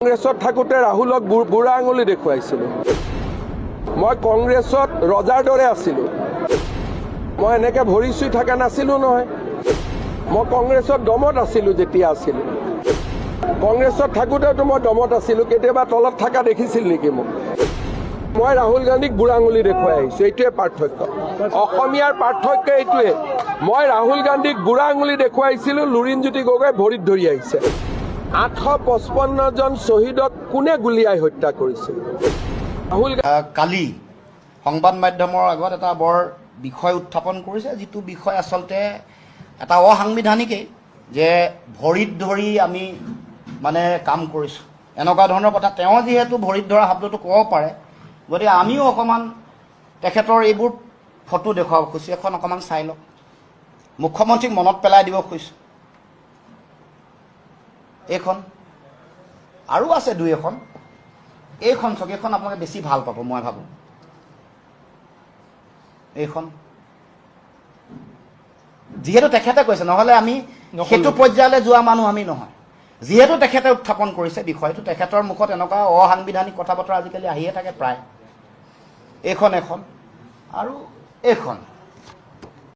কংগ্ৰেছত থাকোঁতে ৰাহুলক বুঢ়া আঙুলি দেখুৱাইছিলোঁ। মই কংগ্ৰেছত ৰজাৰ দৰে আছিলোঁ। মই এনেকৈ ভৰি চুই থকা নাছিলোঁ নহয়। মই কংগ্ৰেছত দমত আছিলোঁ যেতিয়া আছিলোঁ। কংগ্ৰেছত থাকোঁতেতো মই দমত আছিলোঁ। কেতিয়াবা তলত থকা দেখিছিল নেকি মোক? মই ৰাহুল গান্ধীক বুঢ়া আঙুলি দেখুৱাই আহিছোঁ। এইটোৱে পাৰ্থক্য। অসমীয়াৰ পাৰ্থক্য এইটোৱে। মই ৰাহুল গান্ধীক বুঢ়া আঙুলি দেখুৱাইছিলোঁ, লুৰিণজ্যোতি গগৈ ভৰিত ধৰি আহিছে। 855 জন শ্বহীদক কোনে গুলিয়াই হত্যা কৰিছিল? ৰাহুল কালি সংবাদ মাধ্যমৰ আগত এটা বৰ বিষয় উত্থাপন কৰিছে, যিটো বিষয় আচলতে এটা অসাংবিধানিকেই, যে ভৰিত ধৰি আমি কাম কৰিছোঁ, এনেকুৱা ধৰণৰ কথা। তেওঁ যিহেতু ভৰিত ধৰা শব্দটো ক'ব পাৰে, গতিকে আমিও অকণমান তেখেতৰ এইবোৰ ফটো দেখুৱাব খুজিছোঁ। এখন অকণমান চাই লওক। মুখ্যমন্ত্ৰীক মনত পেলাই দিব খুজিছোঁ। এইখন আৰু আছে দুই এখন। এইখন চাওক, এইখন আপোনালোকে বেছি ভাল পাব মই ভাবোঁ। এইখন যিহেতু তেখেতে কৈছে, নহ'লে আমি সেইটো পৰ্যায়লৈ যোৱা মানুহ আমি নহয়। যিহেতু তেখেতে উত্থাপন কৰিছে বিষয়টো, তেখেতৰ মুখত এনেকুৱা অসাংবিধানিক কথা বতৰা আজিকালি আহিয়ে থাকে প্ৰায়। এইখন এখন আৰু এইখন।